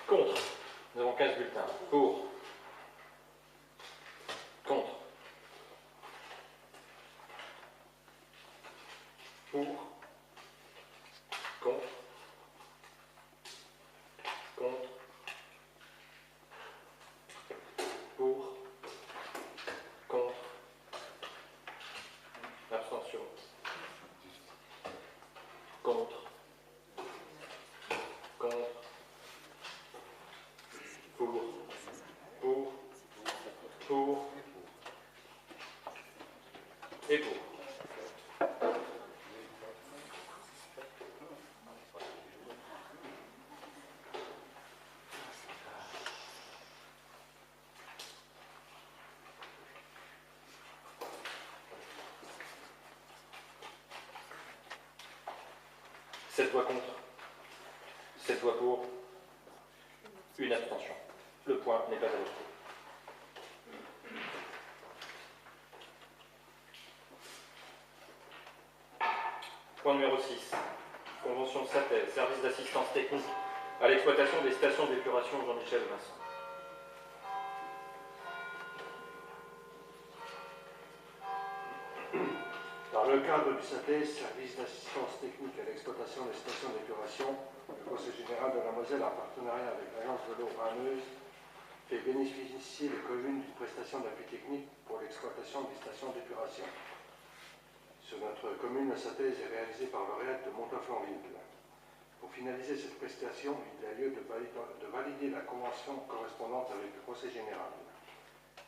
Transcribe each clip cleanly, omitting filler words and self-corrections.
Contre. Nous avons 15 bulletins. Pour. Contre. Pour. Contre. Contre. Pour. Contre. Abstention. Contre. Contre. Pour. Pour. Pour. Et pour. Sept voix contre, 7 voix pour, une abstention. Le point n'est pas adopté. Point numéro 6. Convention SATES, service d'assistance technique à l'exploitation des stations d'épuration Jean-Michel Vincent. Dans le cadre du SATES, service d'assistance technique à l'exploitation des stations d'épuration, le Conseil général de la Moselle, en partenariat avec l'Agence de l'eau Rameuse, fait bénéficier les communes d'une prestation d'appui technique pour l'exploitation des stations d'épuration. Sur notre commune, le SATES est réalisé par l'Oréal de Montafon-Ville. Pour finaliser cette prestation, il y a lieu de valider la convention correspondante avec le Conseil général.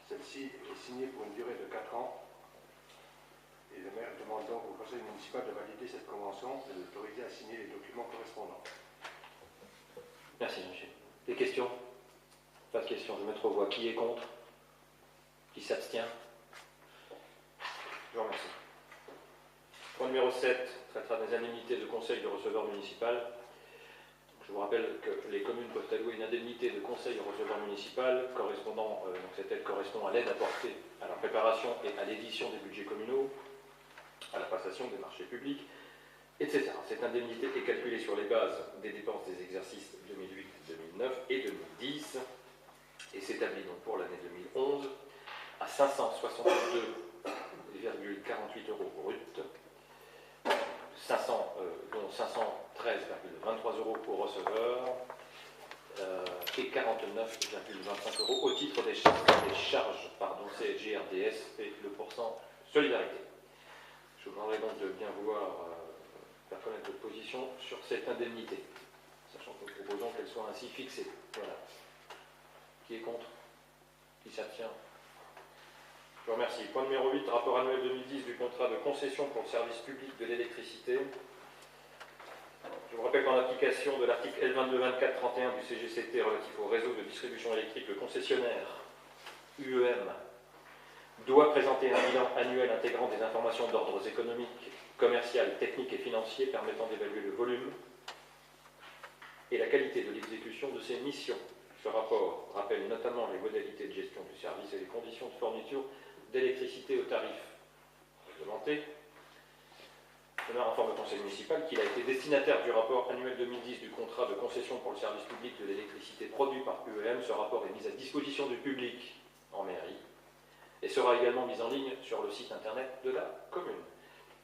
Celle-ci est signée pour une durée de 4 ans. Et le maire demande donc au conseil municipal de valider cette convention et de l'autoriser à signer les documents correspondants. Merci, monsieur. Des questions? Pas de questions. Je vais mettre aux voix. Qui est contre? Qui s'abstient? Je vous remercie. Point numéro 7 traitera des indemnités de conseil du receveur municipal. Je vous rappelle que les communes peuvent allouer une indemnité de conseil au receveur municipal correspondant, donc cette aide correspond à l'aide apportée à la préparation et à l'édition des budgets communaux, à la passation des marchés publics, etc. Cette indemnité est calculée sur les bases des dépenses des exercices 2008, 2009 et 2010 et s'établit donc pour l'année 2011 à 562,48 € brut, dont 513,23 € au receveur et 49,25 € au titre des charges CSG-RDS et le pourcent solidarité. Je vous demanderai donc de bien vouloir faire connaître votre position sur cette indemnité, sachant que nous proposons qu'elle soit ainsi fixée. Voilà. Qui est contre? Qui s'abstient? Je vous remercie. Point numéro 8, rapport annuel 2010 du contrat de concession pour le service public de l'électricité. Je vous rappelle qu'en application de l'article L2224-31 du CGCT relatif au réseau de distribution électrique, le concessionnaire UEM doit présenter un bilan annuel intégrant des informations d'ordre économique, commercial, technique et financier permettant d'évaluer le volume et la qualité de l'exécution de ses missions. Ce rapport rappelle notamment les modalités de gestion du service et les conditions de fourniture d'électricité aux tarifs réglementés. Je informe le conseil municipal qu'il a été destinataire du rapport annuel 2010 du contrat de concession pour le service public de l'électricité produit par UEM. Ce rapport est mis à disposition du public en mairie et sera également mis en ligne sur le site internet de la commune.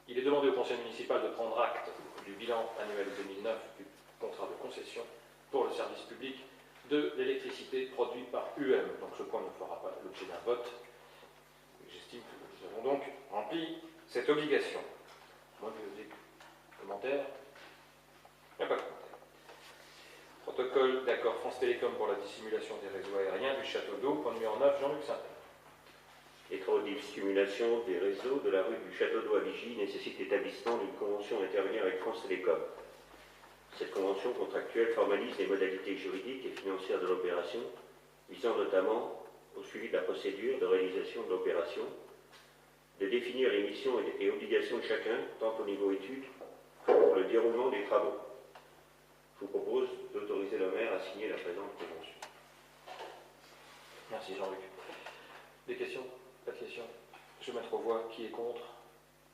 Il est demandé au conseil municipal de prendre acte du bilan annuel 2009 du contrat de concession pour le service public de l'électricité produite par UEM. Donc ce point ne fera pas l'objet d'un vote. J'estime que nous avons donc rempli cette obligation. Moi, des commentaires? Il n'y a pas de commentaires. Protocole d'accord France Télécom pour la dissimulation des réseaux aériens du château d'eau. Point numéro 9, Jean-Luc Saint-Père. Les travaux de dissimulation des réseaux de la rue du Château d'Eau à Vichy nécessitent l'établissement d'une convention à intervenir avec France Télécom. Cette convention contractuelle formalise les modalités juridiques et financières de l'opération, visant notamment au suivi de la procédure de réalisation de l'opération, de définir les missions et obligations de chacun, tant au niveau études que pour le déroulement des travaux. Je vous propose d'autoriser le maire à signer la présente convention. Merci Jean-Luc. Des questions? Pas de questions? Je vais mettre aux voix. Qui est contre?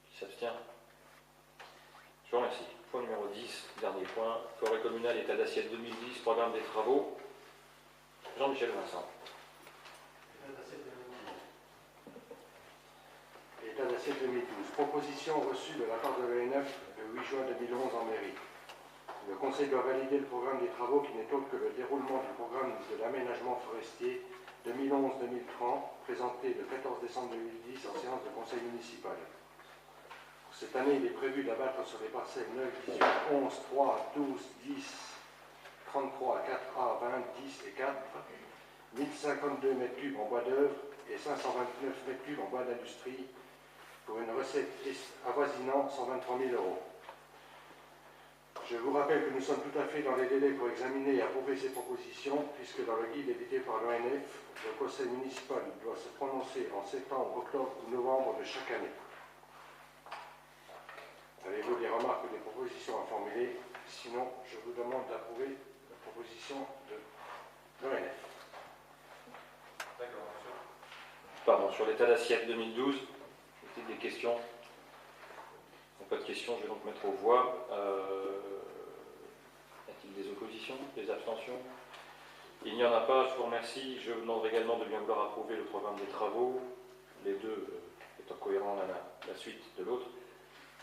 Qui s'abstient? Je vous remercie. Point numéro 10, dernier point. Forêt communale, état d'assiette 2010, programme des travaux. Jean-Michel Vincent. État d'assiette 2012. Proposition reçue de la part de l'ONF le 8 juin 2011 en mairie. Le Conseil doit valider le programme des travaux qui n'est autre que le déroulement du programme de l'aménagement forestier 2011-2030, présenté le 14 décembre 2010 en séance de Conseil municipal. Pour cette année, il est prévu d'abattre sur les parcelles 9, 18, 11, 3, 12, 10, 33, 4A, 20, 10 et 4, 1052 m3 en bois d'œuvre et 529 m3 en bois d'industrie, pour une recette avoisinant 123 000 €. Je vous rappelle que nous sommes tout à fait dans les délais pour examiner et approuver ces propositions, puisque dans le guide édité par l'ONF, le conseil municipal doit se prononcer en septembre, octobre ou novembre de chaque année. Avez-vous des remarques ou des propositions à formuler? Sinon, je vous demande d'approuver la proposition de l'ONF. D'accord, monsieur. Pardon, sur l'état d'assiette 2012, des questions? Pas de questions, je vais donc mettre aux voix. Y a-t-il des oppositions, des abstentions? Il n'y en a pas, je vous remercie. Je vous demanderai également de bien vouloir approuver le programme des travaux, les deux étant cohérents l'un la suite de l'autre.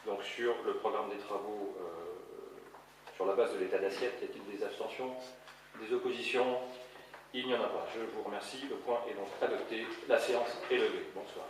Donc sur le programme des travaux, sur la base de l'état d'assiette, y a-t-il des abstentions, des oppositions? Il n'y en a pas. Je vous remercie. Le point est donc adopté. La séance est levée. Bonsoir.